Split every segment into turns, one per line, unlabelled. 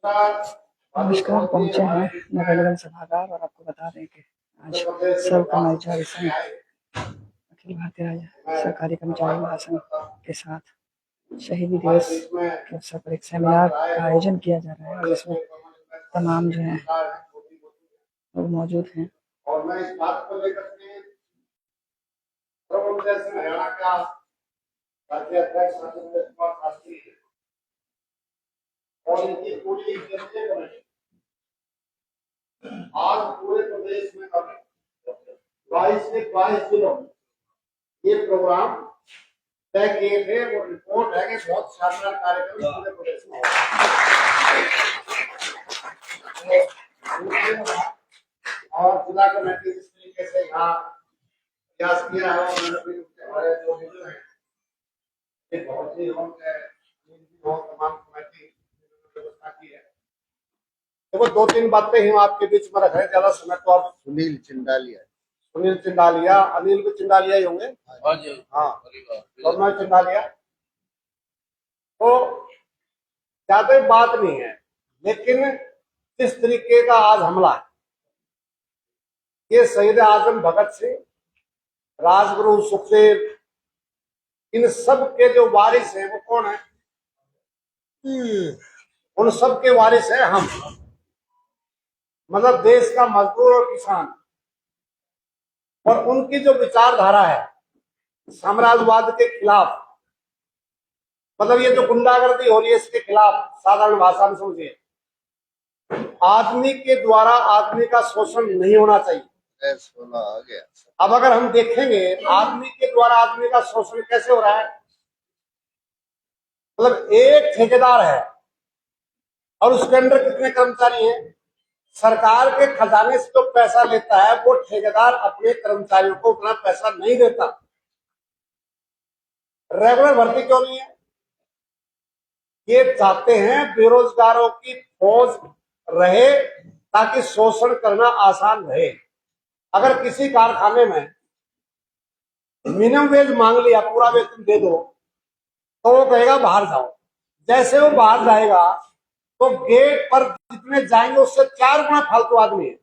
नमस्कार। पहुंचे हैं नगर निगम सभागार और आपको बता दें कि आज सर्व कर्मचारी संघ अखिल भारतीय राज्य सरकारी कर्मचारी महासंघ के साथ शहीदी दिवस के अवसर पर एक सेमिनार का आयोजन किया जा रहा है और जिसमें तमाम जो हैं लोग मौजूद हैं। और मैं इस बात को लेकर हरियाणा का राज्य अध्यक्ष और इनकी पूरी आज पूरे प्रदेश में 22 से 22 जिलों ये प्रोग्राम तय किए थे। वो रिपोर्ट है कि बहुत शानदार कार्यक्रम पूरे प्रदेश में और जिला कमेटी जिस तरीके से यहाँ प्रयास किया है हमारे जो है ये बहुत ही तमाम कमेटी व्यवस्था की है। देखो, दो तीन बातें ही आपके बीच में रख रहे, ज्यादा समय तो आप सुनील चिंडालिया अनिल भी चिंडालिया ही होंगे। हाँ, दोनों चिंडालिया तो ज्यादा बात नहीं है, लेकिन जिस तरीके का आज हमला है, ये शहीद आजम भगत सिंह, राजगुरु सुखदेव, इन सब के जो वारिस हैं वो कौन है? उन सब के वारिस है हम, मतलब देश का मजदूर और किसान। और उनकी जो विचारधारा है साम्राज्यवाद के खिलाफ, मतलब ये जो गुंडागर्दी हो रही है इसके खिलाफ, साधारण भाषा में समझिए, आदमी के द्वारा आदमी का शोषण नहीं होना चाहिए। अब अगर हम देखेंगे आदमी के द्वारा आदमी का शोषण कैसे हो रहा है, मतलब एक ठेकेदार है और उसके अंदर कितने कर्मचारी हैं? सरकार के खजाने से जो पैसा लेता है वो ठेकेदार अपने कर्मचारियों को उतना पैसा नहीं देता। रेगुलर भर्ती क्यों नहीं है? ये चाहते हैं बेरोजगारों की फौज रहे ताकि शोषण करना आसान रहे। अगर किसी कारखाने में मिनिमम वेज मांग लिया, पूरा वेतन दे दो, तो वो कहेगा बाहर जाओ। जैसे वो बाहर जाएगा तो गेट पर जितने जाएंगे उससे 4 गुना फालतू आदमी है।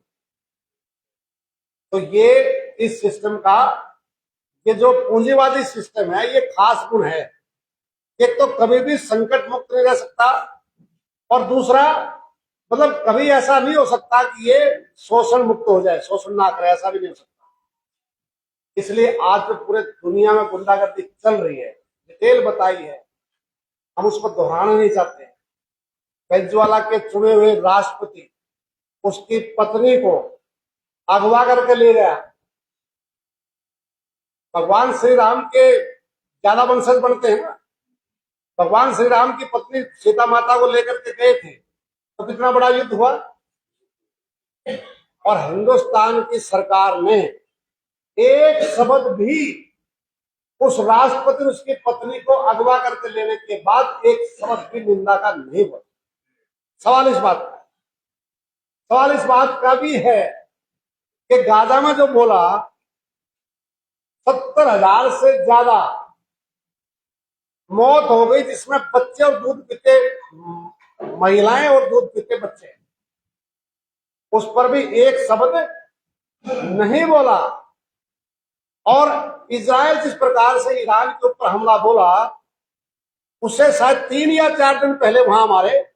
तो ये इस सिस्टम का, ये जो पूंजीवादी सिस्टम है, ये खास गुण है। एक तो कभी भी संकट मुक्त नहीं रह सकता, और दूसरा मतलब कभी ऐसा नहीं हो सकता कि ये शोषण मुक्त हो जाए, शोषण ना करे, ऐसा भी नहीं हो सकता। इसलिए आज जो पूरे दुनिया में गुंडागर्दी चल रही है, डिटेल बताई है, हम उसको दोहराना नहीं चाहते। वेनेजुएला के चुने हुए राष्ट्रपति उसकी पत्नी को अगवा करके ले गया। भगवान श्री राम के ज्यादा वंशज बनते हैं ना, भगवान श्री राम की पत्नी सीता माता को लेकर के गए थे तो कितना बड़ा युद्ध हुआ। और हिंदुस्तान की सरकार ने एक शब्द भी उस राष्ट्रपति उसकी पत्नी को अगवा करके लेने के बाद एक शब्द भी निंदा का नहीं बोला। सवाल इस बात का भी है कि गाजा में जो बोला 70,000 से ज्यादा मौत हो गई, जिसमें बच्चे और दूध पीते महिलाएं और दूध पीते बच्चे, उस पर भी एक शब्द नहीं बोला। और इजराइल जिस प्रकार से ईरान के ऊपर हमला बोला, उससे शायद 3 या 4 दिन पहले वहां हमारे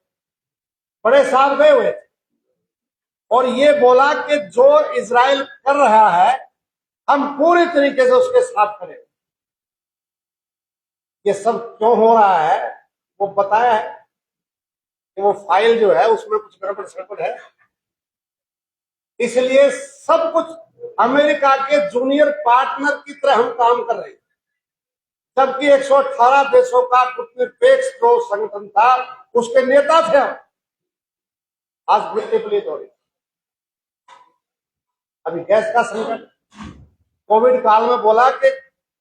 बड़े साहब गए हुए थे और ये बोला कि जो इजराइल कर रहा है हम पूरी तरीके से उसके साथ खड़े। ये सब क्यों हो रहा है वो बताया है कि वो फाइल जो है उसमें कुछ गड़बड़ सड़बड़ है, इसलिए सब कुछ अमेरिका के जूनियर पार्टनर की तरह हम काम कर रहे हैं। जबकि 118 देशों का गुटनिरपेक्ष जो संगठन था उसके नेता थे हम। आज मृत्यु पलीत हो रही। अभी गैस का संकट, कोविड काल में बोला कि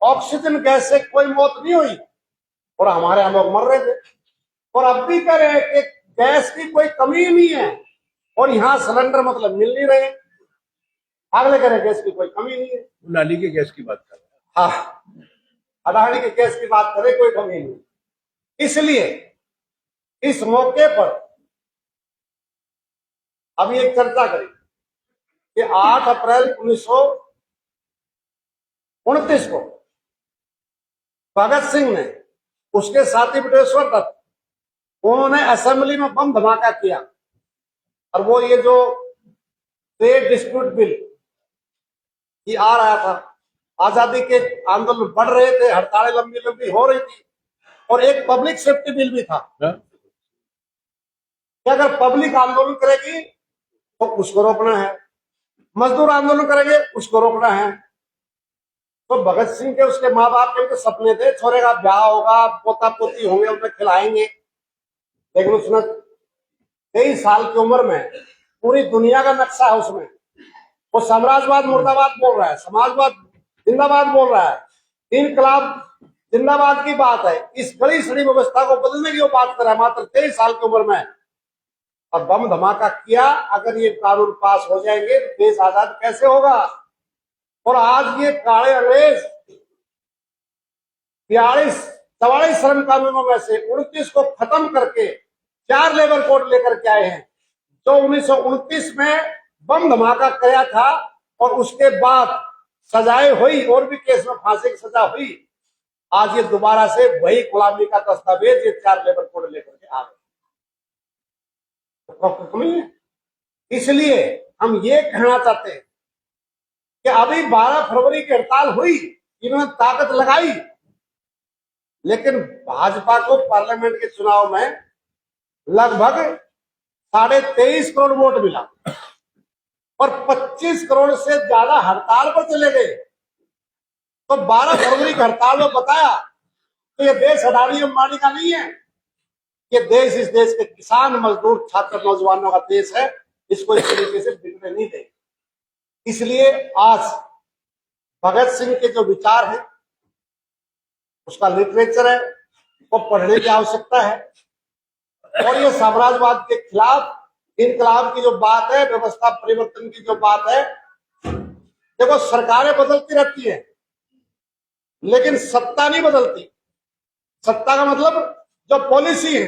ऑक्सीजन गैस से कोई मौत नहीं हुई और हमारे यहाँ लोग मर रहे थे। और अब भी कह रहे हैं कि गैस की कोई कमी नहीं है और यहाँ सिलेंडर मतलब मिल नहीं रहे। अगले कह रहे गैस की कोई कमी नहीं है।
अडानी के गैस की बात कर रहे हैं।
हाँ, अडानी की गैस की बात करें, कोई कमी नहीं। इसलिए इस मौके पर अभी एक चर्चा करी कि 8 अप्रैल 1929 को भगत सिंह ने, उसके साथी बटुकेश्वर दत्त, उन्होंने असेंबली में बम धमाका किया। और वो ये जो ट्रेड डिस्प्यूट बिल ये आ रहा था, आजादी के आंदोलन बढ़ रहे थे, हड़तालें लंबी लंबी हो रही थी, और एक पब्लिक सेफ्टी बिल भी था कि अगर पब्लिक आंदोलन करेगी तो उसको रोकना है, मजदूर आंदोलन करेंगे उसको रोकना है। तो भगत सिंह के, उसके माँ बाप के तो सपने थे, छोरे का ब्याह होगा, पोता पोती होंगे, उन्हें खिलाएंगे। लेकिन उसने 23 साल की उम्र में पूरी दुनिया का नक्शा है उसमें। वो साम्राज्यवाद मुर्दाबाद बोल रहा है, समाजवाद जिंदाबाद बोल रहा है, इनकलाब जिंदाबाद की बात है। इस बड़ी सड़ी व्यवस्था को बदलने की वो बात कर रहा है मात्र 23 साल की उम्र में। और बम धमाका किया। अगर ये कानून पास हो जाएंगे तो देश आजाद कैसे होगा? और आज ये काले अंग्रेज 44 श्रम कानूनों में से 29 को खत्म करके 4 लेबर कोड लेकर के आए हैं, जो 1929 में बम धमाका किया था और उसके बाद सजाएं हुई, और भी केस में फांसी की सजा हुई। आज ये दोबारा से वही गुलामी का दस्तावेज, ये 4 लेबर कोड लेकर के आ गए। इसलिए हम ये कहना चाहते हैं कि अभी 12 फरवरी की हड़ताल हुई, इन्होंने ताकत लगाई, लेकिन भाजपा को पार्लियामेंट के चुनाव में लगभग 23.5 करोड़ वोट मिला और 25 करोड़ से ज्यादा हड़ताल पर चले गए। तो 12 फरवरी की हड़ताल में बताया तो ये देश अडानी अंबानी का नहीं है, ये देश इस देश के किसान, मजदूर, छात्र, नौजवानों का देश है। इसको इस तरीके से बिकने नहीं देंगे। इसलिए आज भगत सिंह के जो विचार है, उसका लिटरेचर है, वो पढ़ने की आवश्यकता है। और ये साम्राज्यवाद के खिलाफ इनकलाब की जो बात है, व्यवस्था परिवर्तन की जो बात है, देखो सरकारें बदलती रहती है लेकिन सत्ता नहीं बदलती। सत्ता का मतलब जो पॉलिसी है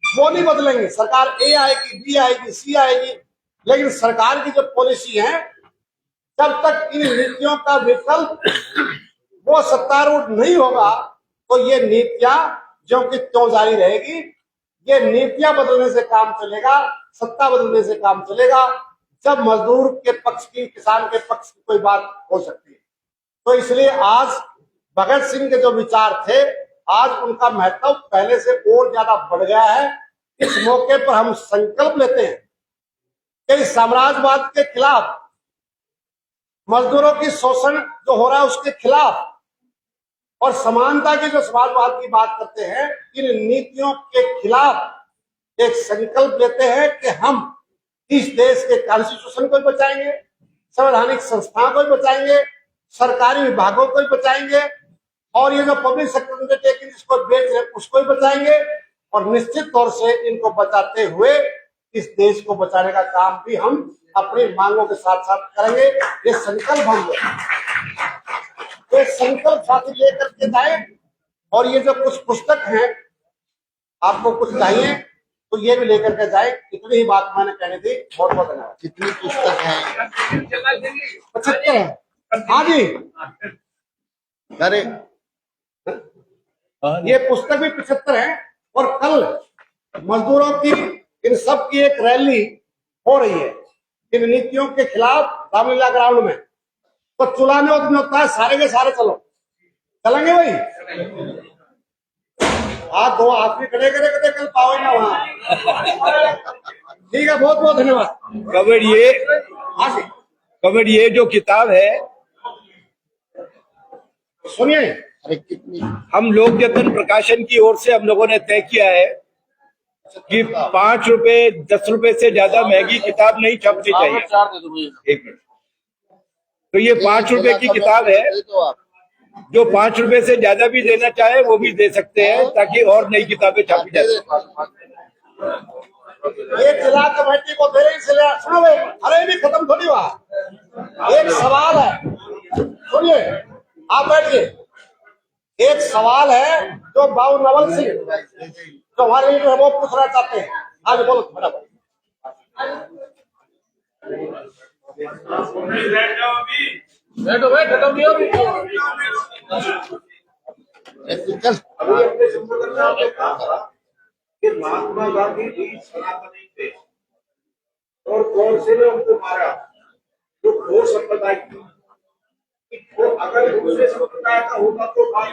वो नहीं बदलेंगे। सरकार ए आएगी, बी आएगी, सी आएगी, लेकिन सरकार की जो पॉलिसी है, जब तक इन नीतियों का विकल्प वो सत्तारूढ़ नहीं होगा तो ये नीतियां ज्यों की त्यों जारी रहेगी। ये नीतियां बदलने से काम चलेगा, सत्ता बदलने से काम चलेगा, जब मजदूर के पक्ष की, किसान के पक्ष की कोई बात हो सकती है। तो इसलिए आज भगत सिंह के जो विचार थे, आज उनका महत्व पहले से और ज्यादा बढ़ गया है। इस मौके पर हम संकल्प लेते हैं कि साम्राज्यवाद के खिलाफ, मजदूरों की शोषण जो हो रहा है उसके खिलाफ, और समानता की जो समाजवाद की बात करते हैं, इन नीतियों के खिलाफ एक संकल्प लेते हैं कि हम इस देश के कॉन्स्टिट्यूशन को बचाएंगे, संवैधानिक संस्थाओं को बचाएंगे, सरकारी विभागों को बचाएंगे, और ये जो पब्लिक सेक्टर अंडरटेकिंग जिसको बेच रहे उसको बचाएंगे, और निश्चित तौर से इनको बचाते हुए इस देश को बचाने का काम भी हम अपनी मांगों के साथ साथ करेंगे। ये संकल्प हम ये संकल्प साथी लेकर के जाए। और ये जो कुछ पुस्तक हैं, आपको कुछ चाहिए तो ये भी लेकर के जाए। इतनी ही बात मैंने कहनी थी। बहुत बहुत धन्यवाद।
कितनी पुस्तक है?
75 है। हाँ जी,
अरे
ये पुस्तक भी 75 है। और कल मजदूरों की, इन सब की एक रैली हो रही है इन नीतियों के खिलाफ रामलीला ग्राउंड में। तो चुलाने होता है, सारे के सारे चलो, चलेंगे भाई? आज 2 आदमी खड़े करे कल पाओ ना वहां। ठीक है, बहुत बहुत धन्यवाद।
कमर ये जो किताब है,
सुनिए,
अरे कितनी
हम लोक जतन प्रकाशन की ओर से हम लोगों ने तय किया है कि 5 रुपए 10 रुपए से ज्यादा महंगी किताब नहीं छपनी चाहिए। एक मिनट, तो ये 5 रुपए की किताब है।
तो आप
जो 5 रुपए से ज्यादा भी देना चाहे वो भी दे सकते हैं, ताकि और नई किताबें छापी जा सके।
ये जिला कमेटी को दे रही, सुनो भाई, अरे भी खत्म थोड़ी हुआ। एक सवाल है, सुनिए, आप बैठिए। एक सवाल है जो बाबू नवल सिंह, जो हमारे लीडर है, वो पूछना चाहते हैं। आज बोलो बराबर।
बैठो भाई, खत्म नहीं होगी।
चल
अभी अपने संबोधन में आपने कहा कि महात्मा गांधी जी सनातनी थे और कौन से ने उनको मारा, जो घोर संप्रदाय की। तो अगर दूसरे संप्रदाय का होता तो भाई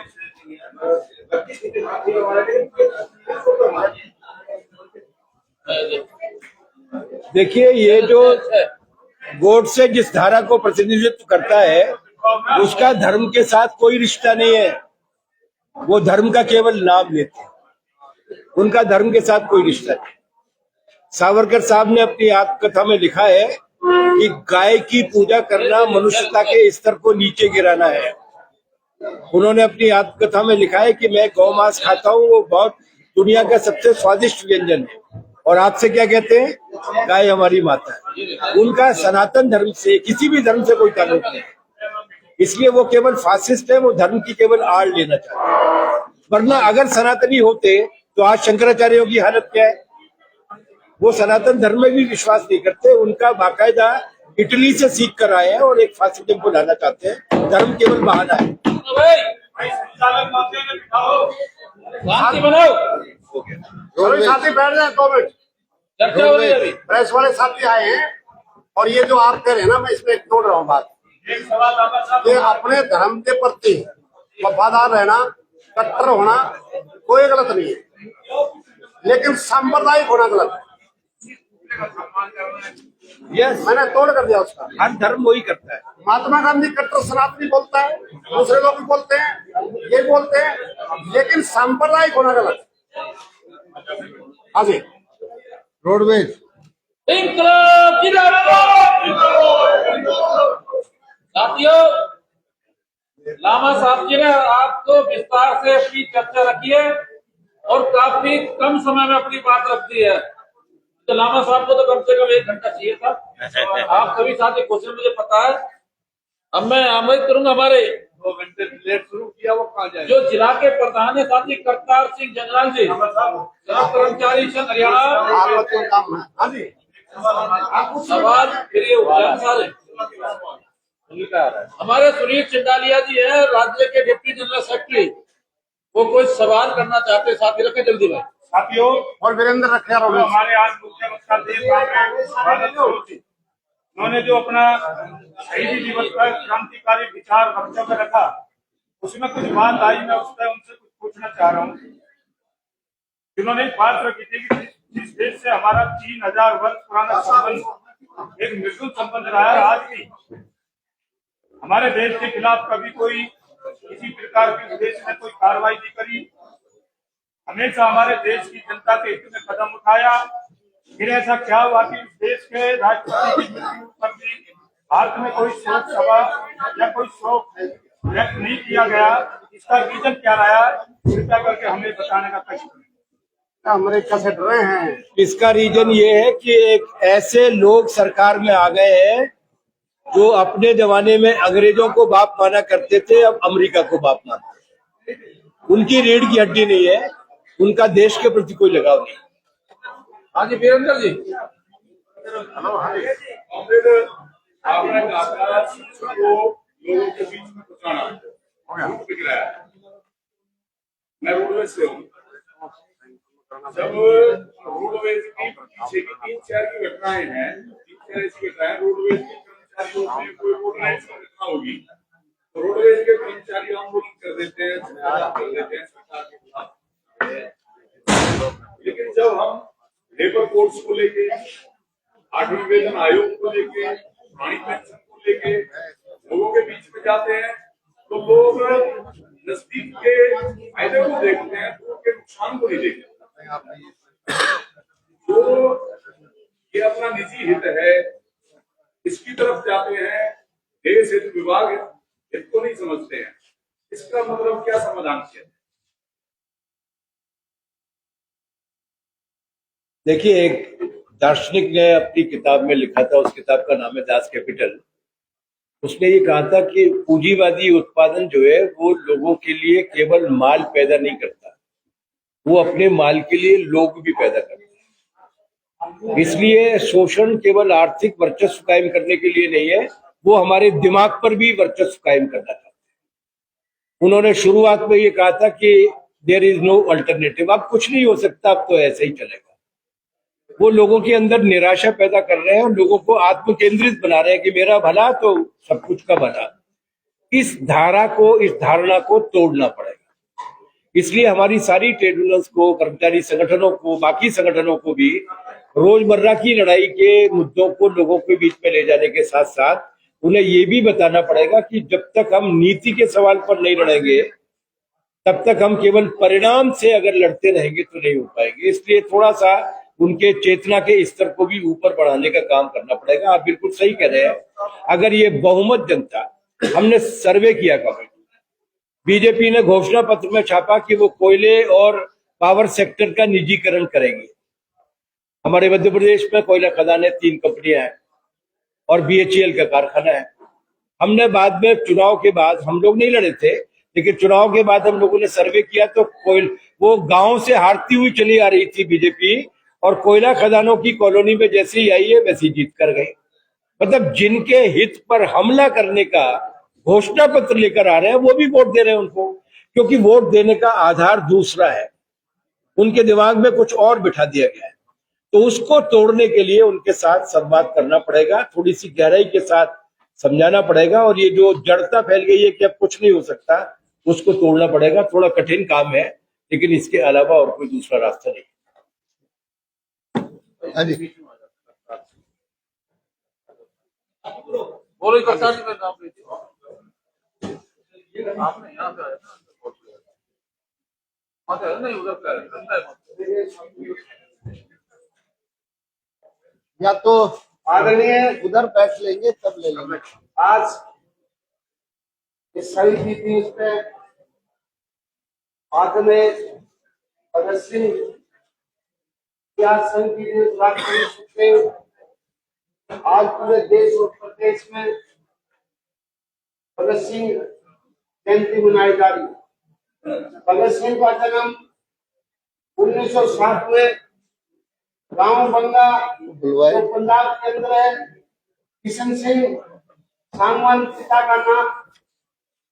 देखिए, ये जो गोडसे जिस धारा को प्रतिनिधित्व करता है उसका धर्म के साथ कोई रिश्ता नहीं है। वो धर्म का केवल नाम लेते हैं, उनका धर्म के साथ कोई रिश्ता नहीं। सावरकर साहब ने अपनी आत्मकथा में लिखा है कि गाय की पूजा करना मनुष्यता के स्तर को नीचे गिराना है। उन्होंने अपनी आत्मकथा में लिखा है कि मैं गौ मांस खाता हूँ, वो बहुत दुनिया का सबसे स्वादिष्ट व्यंजन है, और आपसे क्या कहते हैं, गाय हमारी माता है। उनका सनातन धर्म से, किसी भी धर्म से कोई ताल्लुक नहीं, इसलिए वो केवल फासिस्ट है, वो धर्म की केवल आड़ लेना चाहते हैं। वरना अगर सनातनी होते तो आज शंकराचार्यों की हालत क्या है। वो सनातन धर्म में भी विश्वास नहीं करते, उनका बाकायदा इटली से सीख कर आए हैं और एक फासिज्म को लाना चाहते हैं। धर्म केवल बहाना है।
शांति बनाओ।
साथी बैठ जाए 2 मिनट।
चर्चा हो रही है अभी।
प्रेस वाले साथी आए हैं और ये जो आप कह रहे हैं ना, मैं इसमें तोड़ रहा हूँ बात। ये अपने धर्म के प्रति वफादार रहना, कट्टर होना कोई गलत नहीं है, लेकिन सांप्रदायिक होना गलत है।
यस,
मैंने तोड़ कर दिया उसका।
हर धर्म वही करता है।
महात्मा गांधी कट्टर सनातनी बोलता है, दूसरे लोग भी बोलते हैं, ये बोलते हैं, लेकिन सांप्रदायिक होना गलत है। हाँ जी,
रोडवेज
इंकलाब जिंदाबाद। साथियों, लामा साहब जी ने आपको विस्तार से अपनी चर्चा रखी है और काफी कम समय में अपनी बात रख दी है। तो लामा साहब को तो कम से कम 1 घंटा चाहिए था। आप सभी साथी क्वेश्चन मुझे पता है। अब मैं आमंत्रित करूंगा हमारे 2 घंटे लेट शुरू किया, वो कहाँ जाए, जो जिला के प्रधान है साथी करतार सिंह जनरल जी, कर्मचारी संघ हरियाणा।
आपका काम है। हाँ जी,
सवाल फिर सारे हमारे सुनील चिंडालिया जी है, राज्य के डिप्टी जनरल सेक्रेटरी, वो कोई सवाल करना चाहते, साथी रखें जल्दी में।
साथियों, और वीरेंद्र रखे
हमारे आज मुख्य वक्ता उन्होंने जो अपना शहीदी दिवस पर क्रांतिकारी विचार वक्तव्य रखा, उसमें कुछ बात आई, मैं उस पर उनसे कुछ पूछना चाह रहा हूँ। जिन्होंने एक बात रखी थी कि जिस देश से हमारा 3000 वर्ष पुराना संबंध एक मृदुल संबंध रहा है, आज भी हमारे देश के खिलाफ कभी कोई किसी प्रकार के उद्देश्य में कोई कार्रवाई नहीं करी। हमेशा हमारे देश की जनता के हित में कदम उठाया। फिर ऐसा क्या हुआ कि इस देश के राष्ट्रपति की मृत्यु पर भी भारत में कोई शोक सभा या कोई शोक व्यक्त नहीं किया गया? इसका रीजन क्या रहा? कृपया करके हमें बताने का प्रश्न।
अमेरिका से डरे हैं।
इसका रीजन ये है कि एक ऐसे लोग सरकार में आ गए हैं जो अपने जमाने में अंग्रेजों को बाप माना करते थे, अब अमेरिका को बाप मानते हैं। उनकी रीढ़ की हड्डी नहीं है, उनका देश के प्रति कोई लगाव नहीं।
हाँ जी, वीरेंद्र जी।
आपने कहा को लोगों के बीच में पहुंचाना दिख रहा है। मैं रोडवेज से हूँ। जब रोडवेज की पीछे की 3-4 की घटनाएं हैं, 3-4 ऐसी घटनाएं रोडवेज के कर्मचारियों में कोई रोडवेज की घटना होगी तो रोडवेज के कर्मचारी आंदोलन कर देते हैं, सरकार के खिलाफ। लेकिन जब हम लेबर कोड्स को लेके, 8वें वेतन आयोग को लेके, पुरानी पेंशन को लेके लोगों के बीच में जाते हैं तो लोग नजदीक के फायदे को देखते हैं, तो उनके नुकसान को नहीं देखते। तो ये अपना निजी हित है, इसकी तरफ जाते हैं, देश हित विभाग हित को नहीं समझते हैं। इसका मतलब क्या समाधान किया?
देखिए, एक दार्शनिक ने अपनी किताब में लिखा था, उस किताब का नाम है दास कैपिटल। उसने ये कहा था कि पूंजीवादी उत्पादन जो है वो लोगों के लिए केवल माल पैदा नहीं करता, वो अपने माल के लिए लोग भी पैदा करता है। इसलिए शोषण केवल आर्थिक वर्चस्व कायम करने के लिए नहीं है, वो हमारे दिमाग पर भी वर्चस्व कायम करना चाहते हैं। उन्होंने शुरुआत में ये कहा था कि देयर इज नो अल्टरनेटिव, अब कुछ नहीं हो सकता, अब तो ऐसे ही चलेगा। वो लोगों के अंदर निराशा पैदा कर रहे हैं और लोगों को आत्म केंद्रित बना रहे हैं कि मेरा भला तो सब कुछ का भला। इस धारणा को तोड़ना पड़ेगा। इसलिए हमारी सारी ट्रेड यूनियंस को, कर्मचारी संगठनों को, बाकी संगठनों को भी रोजमर्रा की लड़ाई के मुद्दों को लोगों के बीच में ले जाने के साथ साथ उन्हें ये भी बताना पड़ेगा कि जब तक हम नीति के सवाल पर नहीं लड़ेंगे, तब तक हम केवल परिणाम से अगर लड़ते रहेंगे तो नहीं हो पाएंगे। इसलिए थोड़ा सा उनके चेतना के स्तर को भी ऊपर बढ़ाने का काम करना पड़ेगा। आप बिल्कुल सही कह रहे हैं। अगर ये बहुमत जनता, हमने सर्वे किया कभी, बीजेपी ने घोषणा पत्र में छापा कि वो कोयले और पावर सेक्टर का निजीकरण करेंगे। हमारे मध्य प्रदेश में कोयला खदानें 3 कंपनियां हैं और BHEL का कारखाना है। हमने बाद में चुनाव के बाद, हम लोग नहीं लड़े थे, लेकिन चुनाव के बाद हम लोगों ने सर्वे किया तो वो गांव से हारती हुई चली आ रही थी बीजेपी, और कोयला खदानों की कॉलोनी में जैसे ही आई है वैसे जीत कर गए। मतलब जिनके हित पर हमला करने का घोषणा पत्र लेकर आ रहे हैं वो भी वोट दे रहे हैं उनको, क्योंकि वोट देने का आधार दूसरा है, उनके दिमाग में कुछ और बिठा दिया गया है। तो उसको तोड़ने के लिए उनके साथ संवाद करना पड़ेगा, थोड़ी सी गहराई के साथ समझाना पड़ेगा, और ये जो जड़ता फैल गई है कि अब कुछ नहीं हो सकता, उसको तोड़ना पड़ेगा। थोड़ा कठिन काम है, लेकिन इसके अलावा और कोई दूसरा रास्ता नहीं।
हाँ जी,
बोलो करता जी, मैं नाम लेती हूँ। आपने यहाँ पे आया ना, नहीं उधर पे आया,
या तो
आदरणीय
उधर बैठ लेंगे तब ले लेंगे।
आज इस सभी की थी, इस पे आज में भगत सिंह इतिहास संघ की जो आज पूरे देश और प्रदेश में भगत सिंह जयंती मनाई जा रही है। भगत सिंह का जन्म 1960 में गांव बंगा जो पंजाब के अंदर है, किशन सिंह सांगवान पिता का नाम,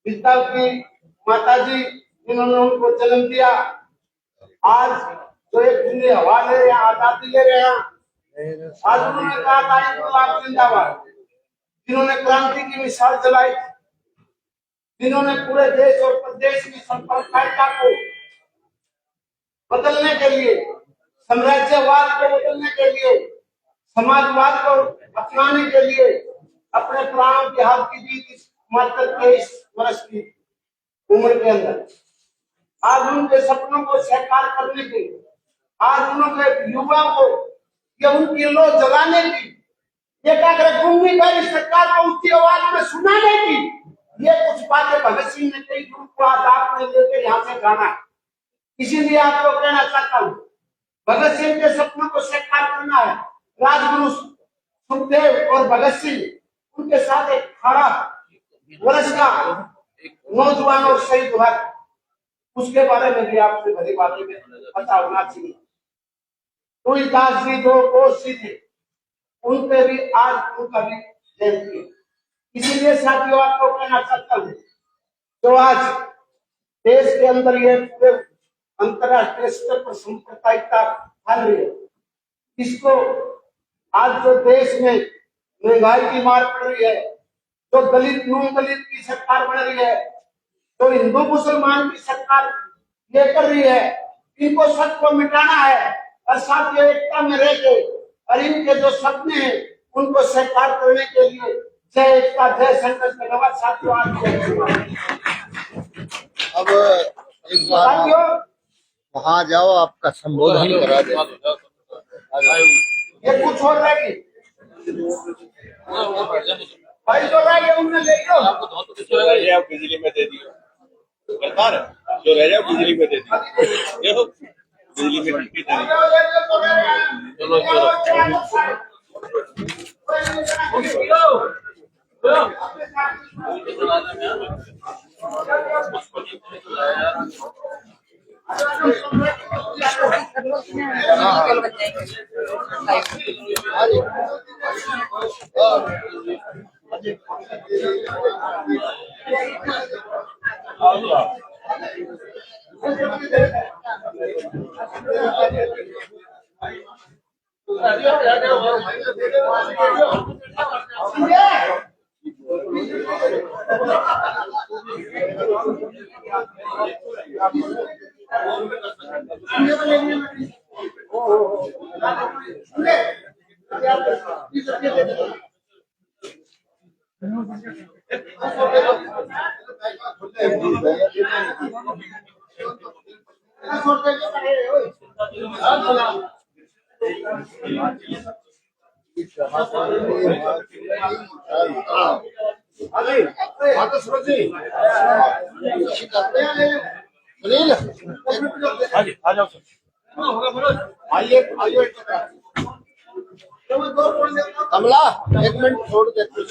पिता की माता जी जिन्होंने उनको जन्म दिया। आज जो एक खुली हवा ले रहे हैं, आजादी ले रहे हैं, आज उन्होंने कहा था इंकलाब जिंदाबाद, जिन्होंने क्रांति की मिसाल चलाई, जिन्होंने पूरे देश और प्रदेश की सांप्रदायिकता को बदलने के लिए, साम्राज्यवाद को बदलने के लिए, समाजवाद को अपनाने के लिए अपने प्राणों की आहुति दी मात्र 23 वर्ष की उम्र के अंदर। आज उनके सपनों को साकार करने के, आज उन्होंने युवा को ये उनकी लो जलाने की, एकाग्र भूमिका सरकार को ऊंची आवाज में सुनाने की, ये कुछ बातें भगत सिंह ने कही, उनको आज आपने लेकर यहाँ से जाना है। इसीलिए आपको कहना चाहता हूँ, भगत सिंह के सपनों को साकार करना है। राजगुरु सुखदेव और भगत सिंह, उनके साथ एक 18 वर्ष का नौजवान और शहीद हुआ, उसके बारे में भी आपसे भली बातें पता होना चाहिए। तुलसीदास जी जो कोसी थे, उनपे भी आज उनका भी जयंती है। इसीलिए साथियों आपको कहना चाहता हूँ, जो आज देश के अंदर ये अंतरराष्ट्रीय स्तर पर सांप्रदायिकता फैल रही है, इसको आज जो देश में महंगाई की मार पड़ रही है, जो दलित नून दलित की सरकार बन रही है, जो हिंदू मुसलमान की सरकार ये कर रही है, इनको सब को मिटाना है और साथ एकता में रहकर और इनके जो सपने हैं उनको साकार करने के लिए जय एकता जय संघर्ष धन्यवाद साथियों।
अब एक बार वहाँ जाओ, आपका संबोधन करा दे।
ये कुछ और रहेगी भाई, जो रहेगी उनने ले लो,
जो रह जाए बिजली में दे दियो, जो रह जाए बिजली में दे दियो, बिजली में
चलो हाँ तो सूरज जी
सुनील
हाँ जी आ जाओ सर।
आइए आइए
कमला 1 मिनट छोड़ दे कुछ।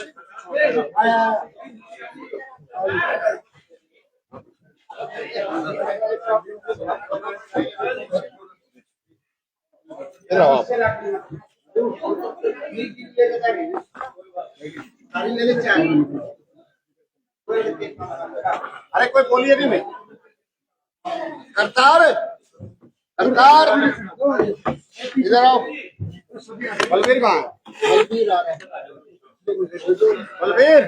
इधर आओ आप। अरे कोई बोलिए नहीं मैं
करतार करतार इधर आओ।
बलवीर कहाँ है?
बलबीर आ रहा है।
बलवीर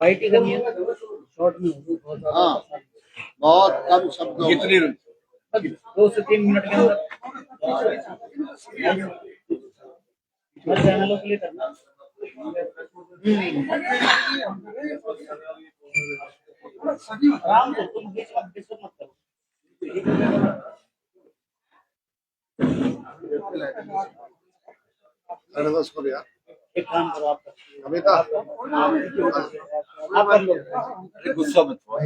पार्टी करनी है शॉर्ट में होगी बहुत
हाँ बहुत कम शब्दों में।
कितनी
2 से 3 मिनट के अंदर हर चैनलों के लिए करना। आराम से तुम डिस्टर्ब मत करो।
अरे बस करो यार
एक काम करो आप
कविता
आप कर लो
गुस्सा मत हो।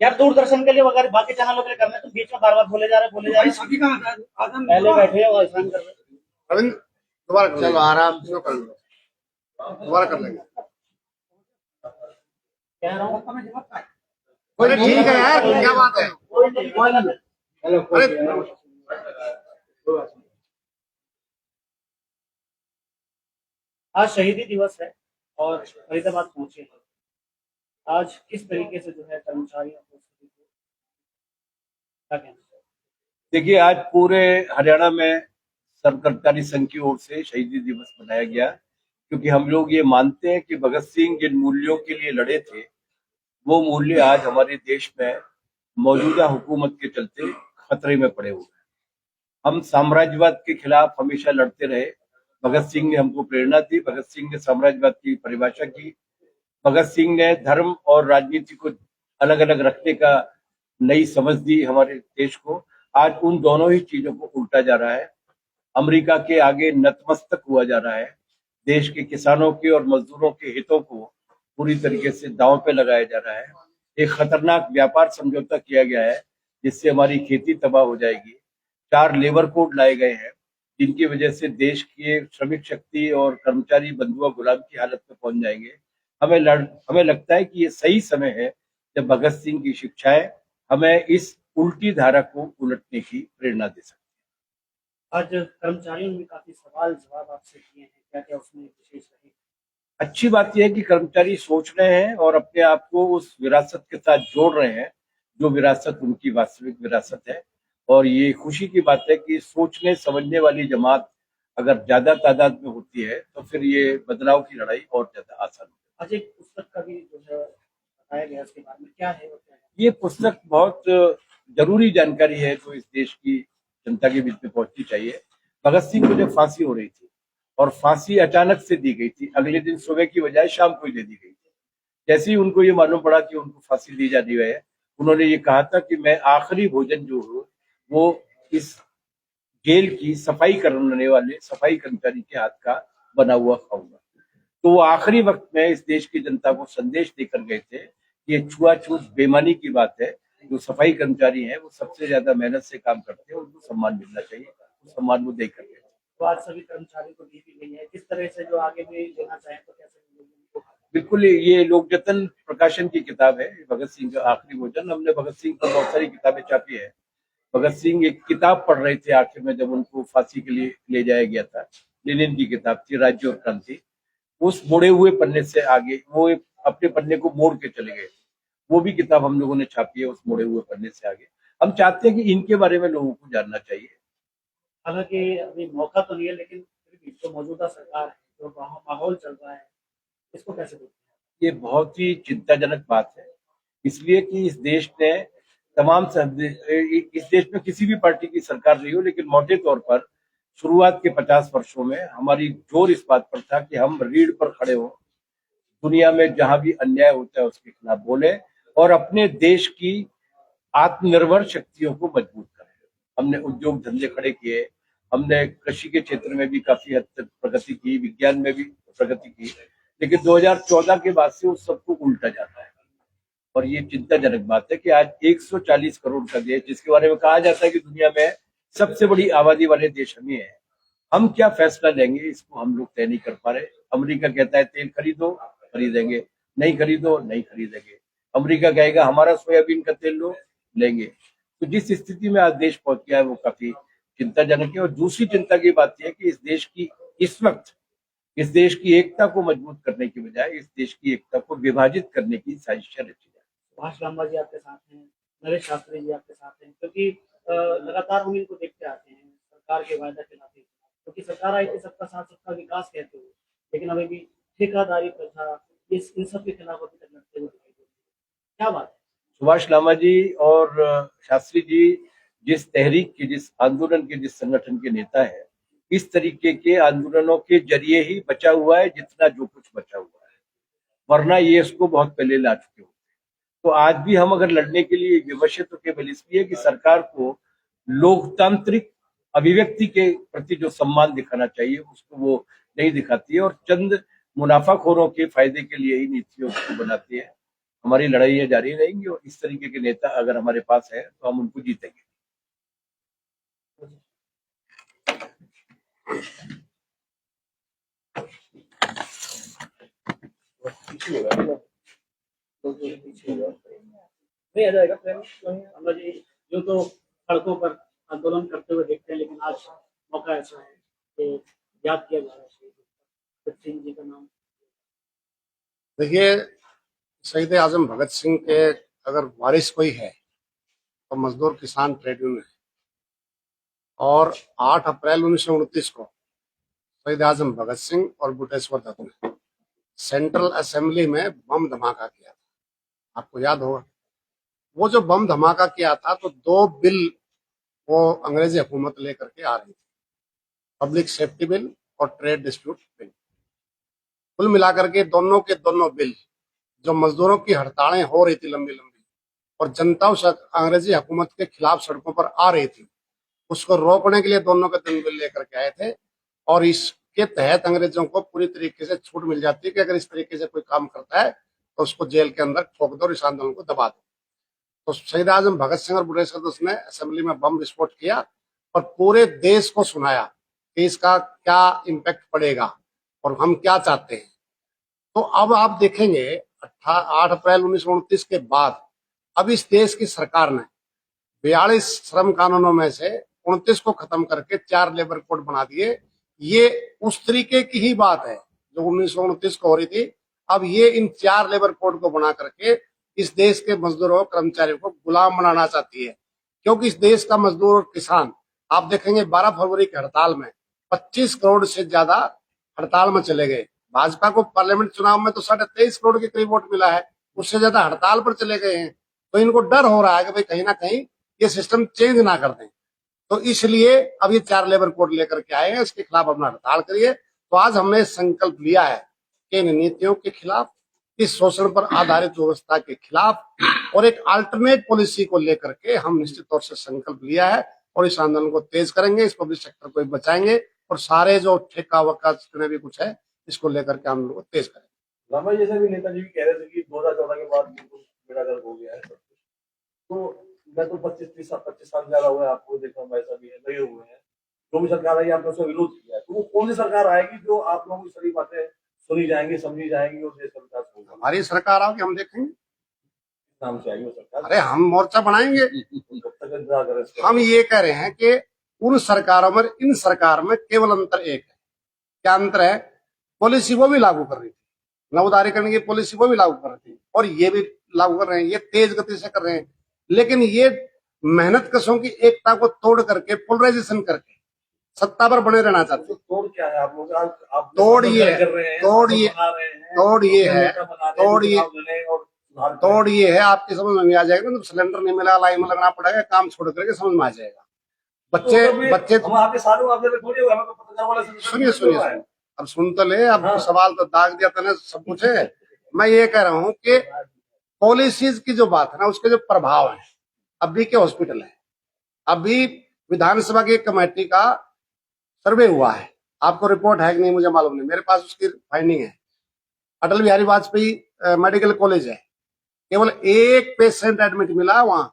यार। दूरदर्शन के लिए वगैरह बाकी चैनलों के लिए करना है, तुम बीच में बार बार बोले जा रहे पहले बैठे हो आसान कर रहे।
रविंद्र दोबारा कर
चलो आराम से
लो कर लो दोबारा कर लेंगे
कह रहा हूँ
कोई नहीं ठीक है यार क्या बात है अरे
आज शहीदी दिवस है और फरीदाबाद पहुंचे हैं। आज किस तरीके से जो है कर्मचारियों को क्या कहना है?
देखिए आज पूरे हरियाणा में कर्मचारी संघ की ओर से शहीदी दिवस मनाया गया क्योंकि हम लोग ये मानते हैं कि भगत सिंह जिन मूल्यों के लिए लड़े थे वो मूल्य आज हमारे देश में मौजूदा हुकूमत के चलते खतरे में पड़े हुए हैं। हम साम्राज्यवाद के खिलाफ हमेशा लड़ते रहे। भगत सिंह ने हमको प्रेरणा दी। भगत सिंह ने साम्राज्यवाद की परिभाषा की। भगत सिंह ने धर्म और राजनीति को अलग अलग रखने का नई समझ दी हमारे देश को। आज उन दोनों ही चीजों को उल्टा जा रहा है। अमेरिका के आगे नतमस्तक हुआ जा रहा है। देश के किसानों के और मजदूरों के हितों को पूरी तरीके से दांव पे लगाया जा रहा है। एक खतरनाक व्यापार समझौता किया गया है जिससे हमारी खेती तबाह हो जाएगी। 4 लेबर कोड लाए गए हैं जिनकी वजह से देश की श्रमिक शक्ति और कर्मचारी बंधुआ गुलाम की हालत में पहुंच जाएंगे। हमें लगता है कि ये सही समय है जब भगत सिंह की शिक्षाएं हमें इस उल्टी धारा को उलटने की प्रेरणा दे सकती है।
आज कर्मचारियों ने भी काफी सवाल जवाब आपसे किए हैं, क्या क्या उसमें विशेष रहे?
अच्छी बात यह है कि कर्मचारी सोच रहे हैं और अपने आप को उस विरासत के साथ जोड़ रहे हैं जो विरासत उनकी वास्तविक विरासत है। और ये खुशी की बात है कि सोचने समझने वाली जमात अगर ज्यादा तादाद में होती है तो फिर ये बदलाव की लड़ाई और ज्यादा आसान होती है।
आज एक पुस्तक का भी जो है बताया गया, इसके बारे में क्या है वो क्या है?
ये पुस्तक बहुत जरूरी जानकारी है जो इस देश की जनता के बीच में पहुंचनी चाहिए। भगत सिंह को जब फांसी हो रही थी और फांसी अचानक से दी गई थी, अगले दिन सुबह की बजाय शाम को ही दे दी गई थी। जैसे ही उनको ये मालूम पड़ा कि उनको फांसी दी जा रही है, उन्होंने ये कहा था कि मैं आखिरी भोजन जो हो वो इस जेल की सफाई करने वाले सफाई कर्मचारी के हाथ का बना हुआ खाऊंगा। तो वो आखिरी वक्त में इस देश की जनता को संदेश देकर गए थे कि ये छुआछूत बेईमानी की बात है। जो सफाई कर्मचारी हैं वो सबसे ज्यादा मेहनत से काम करते हैं, उनको सम्मान मिलना चाहिए, उस सम्मान वो देकर गए।
तो आज सभी कर्मचारी को दी भी गई है, किस तरह से जो आगे भी लेना चाहें तो कैसे मिलेगी?
बिल्कुल ये लोक जतन प्रकाशन की किताब है, भगत सिंह का आखिरी भोजन। हमने भगत सिंह पर बहुत सारी किताबें छापी है। भगत सिंह एक किताब पढ़ रहे थे आखिर में जब उनको फांसी के लिए ले जाया गया था। लेनिन की किताब थी राज्य और क्रांति। उस मुड़े हुए पन्ने से आगे वो अपने पन्ने को मोड़ के चले गए। वो भी किताब हम लोगों ने छापी है उस मुड़े हुए पन्ने से आगे। हम चाहते हैं कि इनके बारे में लोगों को जानना चाहिए।
हालांकि अभी मौका तो नहीं है, लेकिन फिर भी जो मौजूदा सरकार है, जो माहौल चल रहा है, इसको कैसे देखते हैं?
ये बहुत ही चिंताजनक बात है, इसलिए कि इस देश ने इस देश में किसी भी पार्टी की सरकार रही हो, लेकिन मोटे तौर पर शुरुआत के 50 वर्षों में हमारी जोर इस बात पर था कि हम रीढ़ पर खड़े हो, दुनिया में जहां भी अन्याय होता है उसके खिलाफ बोले और अपने देश की आत्मनिर्भर शक्तियों को मजबूत करें। हमने उद्योग धंधे खड़े किए, हमने कृषि के क्षेत्र में भी काफी हद तक प्रगति की, विज्ञान में भी प्रगति की, लेकिन 2014 के बाद से उस सबको उल्टा जाता है। और ये चिंताजनक बात है कि आज 140 करोड़ का देश, जिसके बारे में कहा जाता है कि दुनिया में सबसे बड़ी आबादी वाले देश हम ही है, हम क्या फैसला लेंगे इसको हम लोग तय नहीं कर पा रहे। अमेरिका कहता है तेल खरीदो, खरीदेंगे, नहीं खरीदो नहीं खरीदेंगे। अमेरिका कहेगा हमारा सोयाबीन का तेल लो, लेंगे। तो जिस स्थिति में आज देश पहुंच गया है वो काफी चिंताजनक है। और दूसरी चिंता की बात यह है कि इस वक्त इस देश की एकता को मजबूत करने की बजाय इस देश की एकता को विभाजित करने की साजिशें रची जाए।
सुभाष लांबा जी आपके साथ हैं, नरेश शास्त्री जी आपके साथ हैं, क्योंकि लगातार हम इनको देखते आते हैं सरकार के वायदा के नाते, क्योंकि सरकार आई थी सबका साथ सबका विकास कहते हुए, लेकिन अभी भी ठेकेदारी प्रथा इन सब के खिलाफ अभी तक लड़ते हुए दिखाई दे रहे हैं। क्या बात है?
सुभाष लामा जी और शास्त्री जी जिस तहरीक के, जिस आंदोलन के, जिस संगठन के नेता है, इस तरीके के आंदोलनों के जरिए ही बचा हुआ है जितना जो कुछ बचा हुआ है, वरना ये इसको बहुत पहले ला चुके होते। तो आज भी हम अगर लड़ने के लिए विवश है तो केवल इसलिए कि सरकार को लोकतांत्रिक अभिव्यक्ति के प्रति जो सम्मान दिखाना चाहिए उसको वो नहीं दिखाती है और चंद मुनाफाखोरों के फायदे के लिए ही नीतियों को बनाती है। हमारी लड़ाइयां जारी रहेंगी और इस तरीके के नेता अगर हमारे पास है तो हम उनको जीतेंगे।
नहीं आ जाएगा अम्बा जी, जो तो सड़कों पर आंदोलन करते हुए देखते हैं, लेकिन आज मौका ऐसा है कि याद किया जा रहा है भगत सिंह जी का नाम।
देखिए, शहीद आजम भगत सिंह के अगर वारिस कोई है तो मजदूर किसान ट्रेड यूनियन है। और 8 अप्रैल 1929 को शहीद आजम भगत सिंह और बुटेश्वर दत्त ने सेंट्रल असेंबली में बम धमाका किया था। आपको याद होगा वो जो बम धमाका किया था, तो 2 बिल वो अंग्रेजी हुकूमत लेकर के आ रही थी, पब्लिक सेफ्टी बिल और ट्रेड डिस्प्यूट बिल। कुल मिलाकर के दोनों के दोनों बिल, जो मजदूरों की हड़तालें हो रही थी लंबी लंबी और जनता उस अंग्रेजी हुकूमत के खिलाफ सड़कों पर आ रही थी, उसको रोकने के लिए दोनों के दोनों बिल लेकर के आए थे। और इसके तहत अंग्रेजों को पूरी तरीके से छूट मिल जाती है कि अगर इस तरीके से कोई काम करता है तो उसको जेल के अंदर ठोक दो और इस आंदोलन को दबा दो। तो शहीद आजम भगत सिंह और बुटेश्वर दत्त ने असेंबली में बम विस्फोट किया और पूरे देश को सुनाया कि इसका क्या इम्पैक्ट पड़ेगा और हम क्या चाहते हैं। तो अब आप देखेंगे 8 अप्रैल 1929 के बाद अब इस देश की सरकार ने 42 श्रम कानूनों में से 29 को खत्म करके 4 लेबर कोड बना दिए। ये उस तरीके की ही बात है जो 1929 को हो रही थी। अब ये इन 4 लेबर कोड को बना करके इस देश के मजदूरों कर्मचारियों को गुलाम बनाना चाहती है, क्योंकि इस देश का मजदूर और किसान आप देखेंगे 12 फरवरी की हड़ताल में 25 करोड़ से ज्यादा हड़ताल में चले गए। भाजपा को पार्लियामेंट चुनाव में तो 23.5 करोड़ के करीब वोट मिला है, उससे ज्यादा हड़ताल पर चले गए हैं। तो इनको डर हो रहा है कि भाई कहीं ना कहीं ये सिस्टम चेंज ना कर दें, तो इसलिए अब ये 4 लेबर कोड लेकर के आए हैं, इसके खिलाफ अपना हड़ताल करिए। तो आज हमने संकल्प लिया है कि इन नीतियों के खिलाफ, इस शोषण पर आधारित व्यवस्था के खिलाफ और एक अल्टरनेट पॉलिसी को लेकर के हम निश्चित तौर से संकल्प लिया है और इस आंदोलन को तेज करेंगे, इस पब्लिक सेक्टर को बचाएंगे और सारे जो ठेका वक्का जितने भी कुछ है इसको लेकर के आंदोलन को तेज करेंगे।
रामा जैसे भी नेताजी भी कह रहे थे कि 2014 के बाद बिल्कुल बेड़ागर्क हो गया है सब कुछ, तो मैं तो 25 साल ज्यादा हुआ है, आपको देखा वैसा भी है, लगे हुए हैं। जो भी सरकार आई आपने उसका विरोध किया है, तो वो कौन सी सरकार आएगी जो आप लोगों की सारी बातें सुनी जाएंगी, समझी जाएंगी और देश का विकास होगा।
हमारी सरकार आओगी, हम देखेंगे।
नाम से आएगी वो सरकार।
अरे हम मोर्चा बनाएंगे।
कब तक इंतजार करें इसका?
हम ये कह रहे हैं कि उन सरकारों में इन सरकार में केवल अंतर एक है। क्या अंतर है? पॉलिसी वो भी लागू कर रही थी, नवोदारीकरण की पॉलिसी वो भी लागू कर रही थी, और ये भी लागू कर रहे हैं, ये तेज गति से कर रहे हैं। लेकिन ये मेहनत कशों की एकता को तोड़ करके, पोलराइजेशन करके सत्ता पर बने रहना चाहते हैं।
तोड़ क्या है आप लोग? आप
तोड़ ये है, तोड़ ये है, तोड़ ये है, आपकी समझ में नहीं आ जाएगा ना, सिलेंडर नहीं मिला, लाइन में लगना पड़ेगा, काम छोड़ करके समझ में आ जाएगा। बच्चे
हम आपके साथ थोड़ी हमें तो पत्रकार वाले से
सुनिए सुनिए, अब सुन तो ले, अब सवाल तो दाग दिया तने, सब कुछ है। मैं ये कह रहा हूँ कि पॉलिसीज की जो बात है ना, उसके जो प्रभाव है, अभी के हॉस्पिटल है, अभी विधानसभा की कमेटी का सर्वे हुआ है, आपको रिपोर्ट है कि नहीं मुझे मालूम नहीं, मेरे पास उसकी फाइंडिंग है। अटल बिहारी वाजपेयी मेडिकल कॉलेज है, केवल एक पेशेंट एडमिट मिला वहां,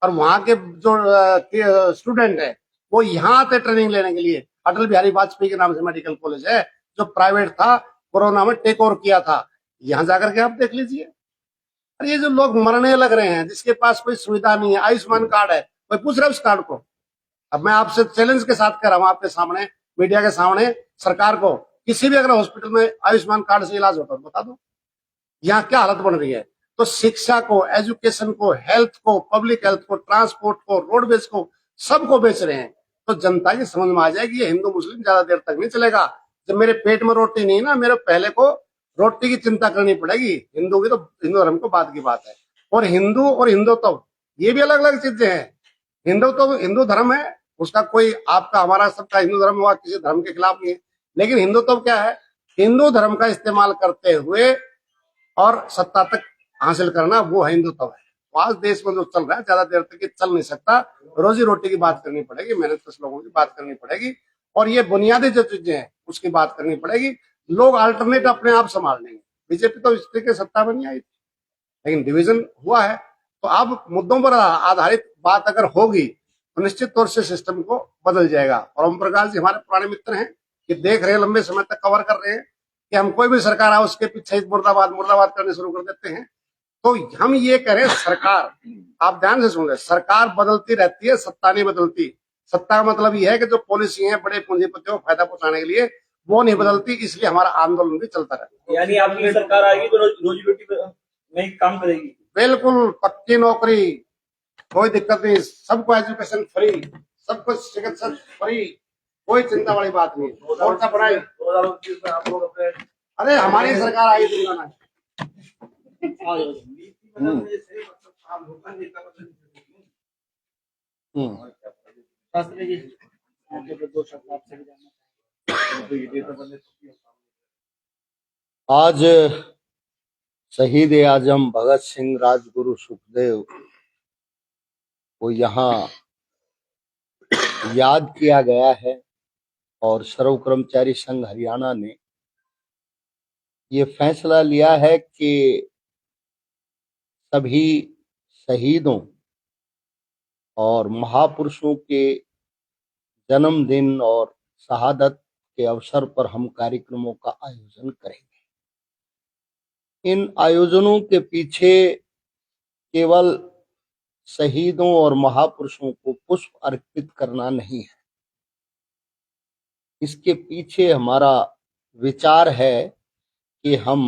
और वहां के जो स्टूडेंट है वो यहाँ आते ट्रेनिंग लेने के लिए। अटल बिहारी वाजपेयी के नाम से मेडिकल कॉलेज है, जो प्राइवेट था, कोरोना में टेक ओवर किया था। यहाँ जाकर के आप देख लीजिए। और ये जो लोग मरने लग रहे हैं, जिसके पास कोई सुविधा नहीं है, आयुष्मान कार्ड है, कोई पूछ रहा है उस कार्ड को। अब मैं आपसे चैलेंज के साथ कह रहा हूँ, आपके सामने, मीडिया के सामने, सरकार को, किसी भी अगर हॉस्पिटल में आयुष्मान कार्ड से इलाज होता है बता दो, यहाँ क्या हालत बन रही है। तो शिक्षा को, एजुकेशन को, हेल्थ को, पब्लिक हेल्थ को, ट्रांसपोर्ट को, रोडवेज को, सबको बेच रहे हैं। तो जनता की समझ में आ जाएगी ये हिंदू मुस्लिम ज्यादा देर तक नहीं चलेगा। जब मेरे पेट में रोटी नहीं ना, मेरे पहले को रोटी की चिंता करनी पड़ेगी। हिंदू की तो हिंदू धर्म को बाद की बात है। और हिंदू और हिंदुत्व ये भी अलग अलग चीजें हैं। हिंदू तो हिंदू धर्म है, उसका कोई आपका हमारा सबका हिंदू धर्म हुआ, किसी धर्म के खिलाफ नहीं है। लेकिन हिंदुत्व क्या है? हिंदू धर्म का इस्तेमाल करते हुए और सत्ता तक हासिल करना, वो हिंदुत्व है। तो आज देश में जो चल रहा है, ज्यादा देर तक ये चल नहीं सकता। रोजी रोटी की बात करनी पड़ेगी, मेहनत कश लोगों की बात करनी पड़ेगी, और ये बुनियादी जो चीजें हैं उसकी बात करनी पड़ेगी। लोग अल्टरनेट अपने आप संभाल लेंगे। बीजेपी तो इस तरीके सत्ता में नहीं आई थी, लेकिन डिवीजन हुआ है। तो अब मुद्दों पर आधारित बात अगर होगी तो निश्चित तौर से सिस्टम को बदल जाएगा। और ओम प्रकाश जी हमारे पुराने मित्र हैं, कि देख रहे हैं, लंबे समय तक कवर कर रहे हैं कि हम कोई भी सरकार आए उसके पीछे मुर्दाबाद मुर्दाबाद करने शुरू कर देते हैं। तो हम ये कह रहे हैं, सरकार, आप ध्यान से सुन रहे, सरकार बदलती रहती है, सत्ता नहीं बदलती। सत्ता का मतलब ये है कि जो पॉलिसी है बड़े पूंजीपतियों को फायदा पहुंचाने के लिए, वो नहीं बदलती। इसलिए हमारा आंदोलन भी चलता रहता है।
यानी आपकी सरकार आएगी तो रोजी रोटी में काम करेगी?
बिल्कुल, पक्की नौकरी, कोई दिक्कत नहीं, सबको एजुकेशन फ्री, सबको चिकित्सा फ्री, कोई चिंता वाली बात नहीं। मोर्चा बनाई,
2029 में आप लोग अपने
अरे हमारी सरकार आई थी ना।
शास्त्री जी, दो शब्द आपसे भी जानना।
आज शहीद आजम भगत सिंह, राजगुरु सुखदेव को यहाँ याद किया गया है, और सर्व कर्मचारी संघ हरियाणा ने ये फैसला लिया है कि सभी शहीदों और महापुरुषों के जन्मदिन और शहादत के अवसर पर हम कार्यक्रमों का आयोजन करेंगे। इन आयोजनों के पीछे केवल शहीदों और महापुरुषों को पुष्प अर्पित करना नहीं है, इसके पीछे हमारा विचार है कि हम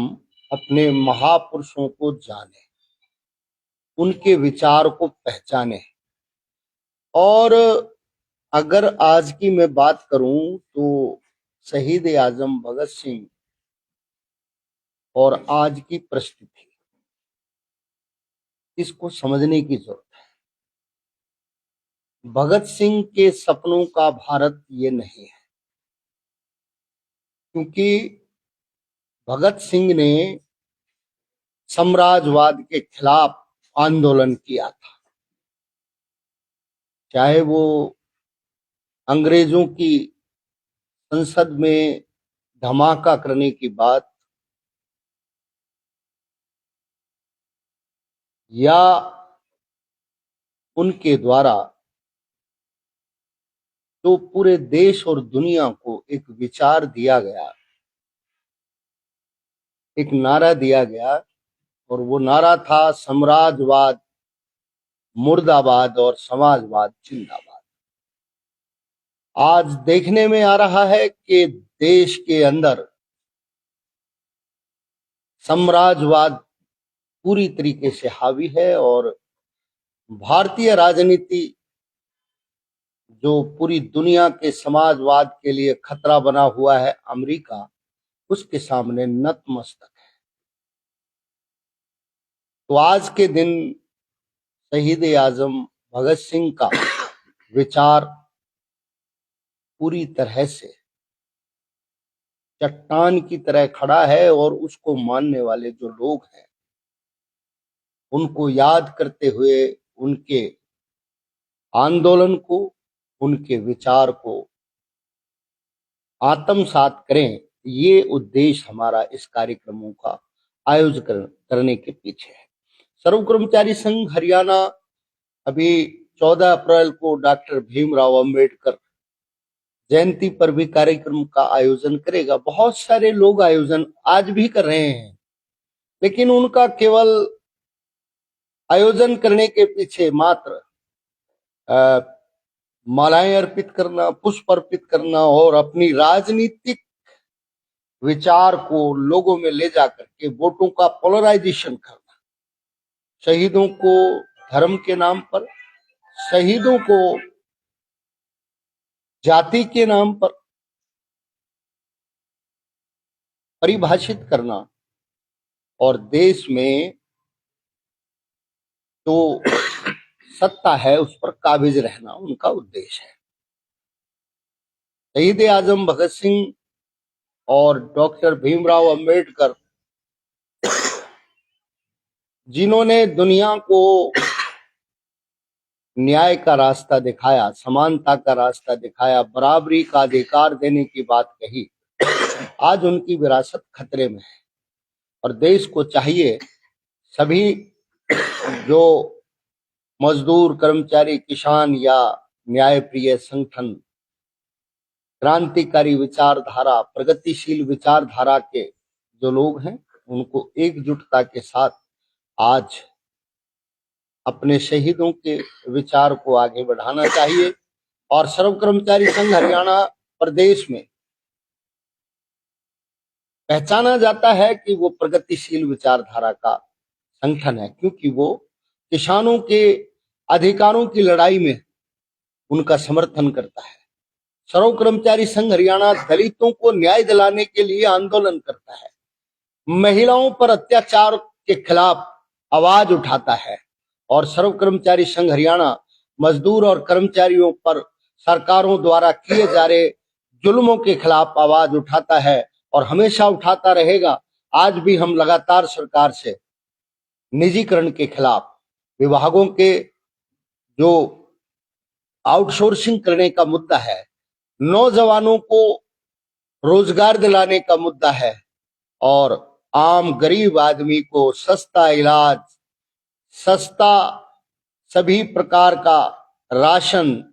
अपने महापुरुषों को जानें, उनके विचार को पहचानें। और अगर आज की मैं बात करूं तो शहीद आजम भगत सिंह और आज की परिस्थिति, इसको समझने की जरूरत है। भगत सिंह के सपनों का भारत ये नहीं है, क्योंकि भगत सिंह ने साम्राज्यवाद के खिलाफ आंदोलन किया था। चाहे वो अंग्रेजों की संसद में धमाका करने की बात, या उनके द्वारा जो पूरे देश और दुनिया को एक विचार दिया गया एक नारा दिया गया और वो नारा था साम्राज्यवाद मुर्दाबाद और समाजवाद जिंदाबाद। आज देखने में आ रहा है कि देश के अंदर साम्राज्यवाद पूरी तरीके से हावी है और भारतीय राजनीति जो पूरी दुनिया के समाजवाद के लिए खतरा बना हुआ है, अमेरिका, उसके सामने नतमस्तक है। तो आज के दिन शहीद आजम भगत सिंह का विचार पूरी तरह से चट्टान की तरह खड़ा है और उसको मानने वाले जो लोग हैं उनको याद करते हुए उनके आंदोलन को, उनके विचार को आत्मसात करें, ये उद्देश्य हमारा इस कार्यक्रमों का आयोजन करने के पीछे है। सर्व कर्मचारी संघ हरियाणा अभी 14 अप्रैल को डॉक्टर भीमराव अंबेडकर जयंती पर भी कार्यक्रम का आयोजन करेगा। बहुत सारे लोग आयोजन आज भी कर रहे हैं, लेकिन उनका केवल आयोजन करने के पीछे मात्र मालाएं अर्पित करना, पुष्प अर्पित करना और अपनी राजनीतिक विचार को लोगों में ले जाकर के वोटों का पोलराइजेशन करना, शहीदों को धर्म के नाम पर, शहीदों को जाति के नाम पर परिभाषित करना और देश में जो सत्ता है उस पर काबिज रहना उनका उद्देश्य है। शहीद आजम भगत सिंह और डॉक्टर भीमराव अंबेडकर जिन्होंने दुनिया को न्याय का रास्ता दिखाया, समानता का रास्ता दिखाया, बराबरी का अधिकार देने की बात कही, आज उनकी विरासत खतरे में है और देश को चाहिए सभी जो मजदूर, कर्मचारी, किसान या न्यायप्रिय संगठन, क्रांतिकारी विचारधारा, प्रगतिशील विचारधारा के जो लोग हैं, उनको एकजुटता के साथ आज अपने शहीदों के विचार को आगे बढ़ाना चाहिए। और सर्व कर्मचारी संघ हरियाणा प्रदेश में पहचाना जाता है कि वो प्रगतिशील विचारधारा का संगठन है, क्योंकि वो किसानों के अधिकारों की लड़ाई में उनका समर्थन करता है। सर्व कर्मचारी संघ हरियाणा दलितों को न्याय दिलाने के लिए आंदोलन करता है, महिलाओं पर अत्याचार के खिलाफ आवाज उठाता है और सर्व कर्मचारी संघ हरियाणा मजदूर और कर्मचारियों पर सरकारों द्वारा किए जा रहे जुल्मों के खिलाफ आवाज उठाता है और हमेशा उठाता रहेगा। आज भी हम लगातार सरकार से निजीकरण के खिलाफ, विभागों के जो आउटसोर्सिंग करने का मुद्दा है, नौजवानों को रोजगार दिलाने का मुद्दा है और आम गरीब आदमी को सस्ता इलाज, सस्ता सभी प्रकार का राशन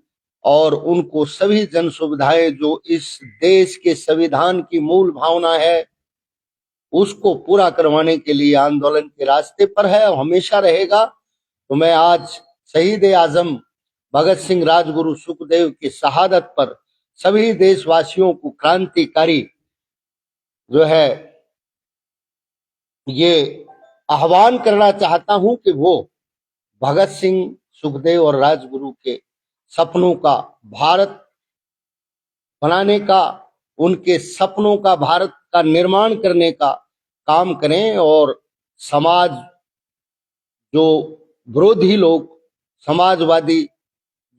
और उनको सभी जन सुविधाएं जो इस देश के संविधान की मूल भावना है, उसको पूरा करवाने के लिए आंदोलन के रास्ते पर है और हमेशा रहेगा। तो मैं आज शहीद आजम भगत सिंह, राजगुरु सुखदेव की शहादत पर सभी देशवासियों को क्रांतिकारी जो है ये आह्वान करना चाहता हूं कि वो भगत सिंह, सुखदेव और राजगुरु के सपनों का भारत बनाने का, उनके सपनों का भारत का निर्माण करने का काम करें और समाज जो विरोधी लोग, समाजवादी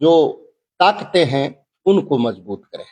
जो ताकतें हैं, उनको मजबूत करें।